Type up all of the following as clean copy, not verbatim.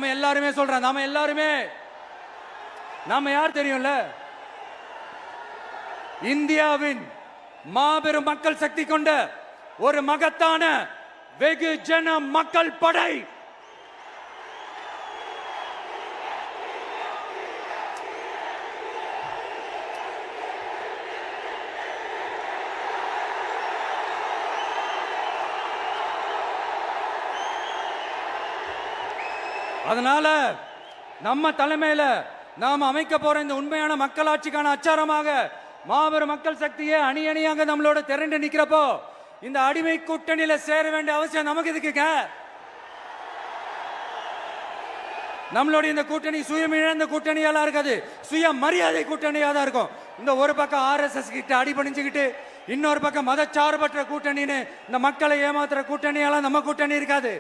நம்ம எல்லாருமே சொல்றோம், நாம யார் தெரியும்ல? இந்தியாவின் மாபெரும் மக்கள் சக்தி கொண்ட ஒரு மகத்தான வெகுஜன மக்கள் படை. அதனால நம்ம தலைமையில நாம் அமைக்க போற இந்த உண்மையான மக்களாட்சிக்கான அச்சாரமாக மாபெரும் மக்கள் சக்தியை அணி அணியாக நம்மளோட திரண்டு நிக்கிறப்போ இந்த அடிமை கூட்டணியில சேர வேண்டிய அவசியம் நமக்கு இருக்குங்க. நம்மளுடைய இந்த கூட்டணி சுயமிழந்த கூட்டணியெல்லாம் இருக்காது, சுய மரியாதை கூட்டணியா தான் இருக்கும். இந்த ஒரு பக்கம் RSS கிட்ட அடிபணிஞ்சுக்கிட்டு, இன்னொரு பக்கம் மதச்சார்பற்ற கூட்டணின்னு இந்த மக்களை ஏமாத்துற கூட்டணியெல்லாம் நம்ம கூட்டணி இருக்காது.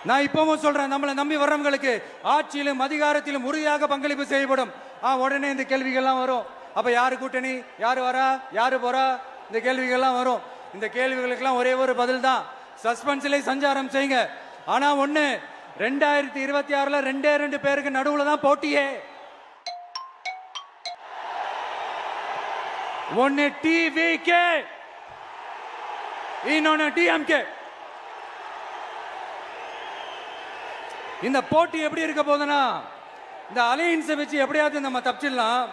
நான் இப்பவும் சொல்றேன், நம்மளை நம்பி வர்றவங்களுக்கு ஆட்சியிலும் அதிகாரத்திலும் உறுதியாக பங்களிப்பு செய்யப்படும். உடனே இந்த கேள்விகள்லாம் வரும். அப்ப யாரு கூட்டணி, யாரு வரா, யாரு போறா, இந்த கேள்விகள்லாம் வரும். இந்த கேள்விகளுக்கெல்லாம் ஒரே ஒரு பதில் தான், சஸ்பென்ஸ்ல சஞ்சாரம் செய்யுங்க. ஆனா ஒண்ணு, 2026ல 2 பேருக்கு நடுவுல தான் போட்டியே. ஒன்னு TVK, இன்னொன்னு DMK. இந்த போட்டி எப்படி இருக்க போதுன்னா, இந்த அலையன்ஸை வச்சு எப்படியாவது நம்ம தப்பிச்சிடலாம்.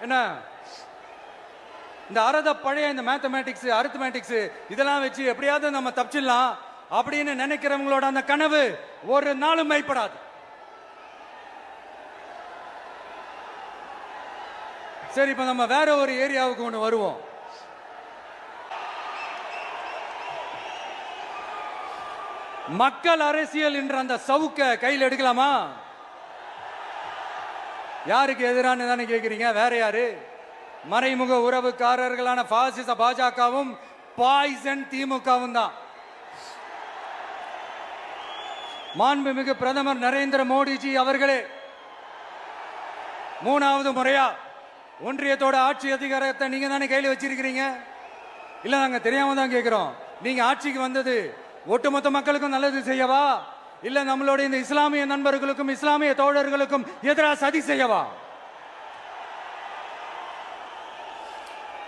என்ன இந்த பழைய இந்த மேத்தமேட்டிக்ஸ், அரித்மேட்டிக்ஸ் இதெல்லாம் வச்சு எப்படியாவது நம்ம தப்பிச்சிடலாம் அப்படின்னு நினைக்கிறவங்களோட அந்த கனவு ஒரு நாளும் மெய்ப்படாது. சரி, இப்ப நம்ம வேற ஒரு ஏரியாவுக்கு ஒன்று வருவோம். மக்கள் அரசியல் என்ற அந்த சவுக்க கையில் எடுக்கலாமா? யாருக்கு எதிரான தானே கேட்கிறீங்க? வேற யாரு? மறைமுக உறவுக்காரர்களான பாசிச பாஜகவும் பாய்சன் திமுகவும் தான். மாண்புமிகு பிரதமர் நரேந்திர மோடிஜி அவர்களே 3வது முறையா ஒன்றியத்தோட ஆட்சி அதிகாரத்தை நீங்க தானே கையில் வச்சிருக்கிறீங்க. இல்ல, நாங்க தெரியாம தான் கேட்கிறோம். நீங்க ஆட்சிக்கு வந்தது ஒட்டுமொத்த மக்களுக்கும் நல்லது செய்யவா, இல்ல நம்மளுடைய இந்த இஸ்லாமிய நண்பர்களுக்கும் இஸ்லாமிய தோழர்களுக்கும் எதிராக சதி செய்யவா?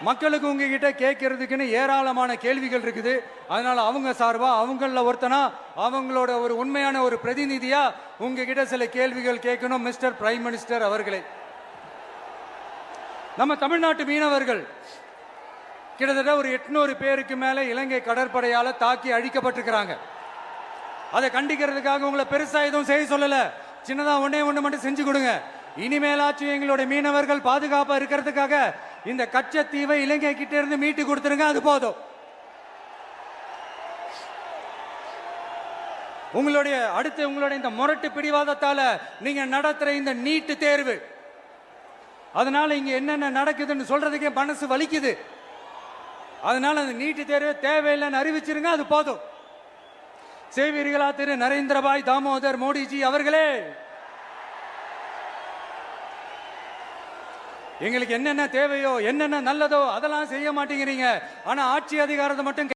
மக்களுக்கு உங்ககிட்ட கேட்கறதுக்குன்னு ஏராளமான கேள்விகள் இருக்குது. அதனால அவங்க சார்பா, அவங்கள ஒருத்தனா, அவங்களோட ஒரு உண்மையான ஒரு பிரதிநிதியா உங்ககிட்ட சில கேள்விகள் கேட்கணும். மிஸ்டர் பிரைம் மினிஸ்டர் அவர்களே, நம்ம தமிழ்நாட்டு மீனவர்கள் கிட்டத்தட்ட ஒரு 800 பேருக்கு மேல இலங்கை கடற்படையால தாக்கி அழிக்கப்பட்டிருக்கிறாங்க. அதை கண்டிக்கிறதுக்காக உங்களை பெருசா எதுவும் செய்ய சொல்லல, சின்னதா ஒண்ணே ஒண்ணு மட்டும் செஞ்சு கொடுங்க. இனிமேலாச்சும் எங்களுடைய மீனவர்கள் பாதுகாப்பா இருக்கிறதுக்காக இந்த கச்சத்தீவை இலங்கை கிட்ட இருந்து மீட்டு கொடுத்துருங்க, அது போதும். உங்களுடைய இந்த முரட்டு பிடிவாதத்தால நீங்க நடத்துற இந்த நீட்டு தேர்வு, அதனால இங்க என்னென்ன நடக்குதுன்னு சொல்றதுக்கே மனசு வலிக்குது. அதனால அந்த நீட்டு தேர்வு தேவையில்லைன்னு அறிவிச்சிருங்க, அது போதும். செய்வீர்களா திரு நரேந்திரபாய் தாமோதர் மோடிஜி அவர்களே? எங்களுக்கு என்னென்ன தேவையோ, என்னென்ன நல்லதோ அதெல்லாம் செய்ய மாட்டேங்கிறீங்க. ஆனா ஆட்சி அதிகாரத்தை மட்டும்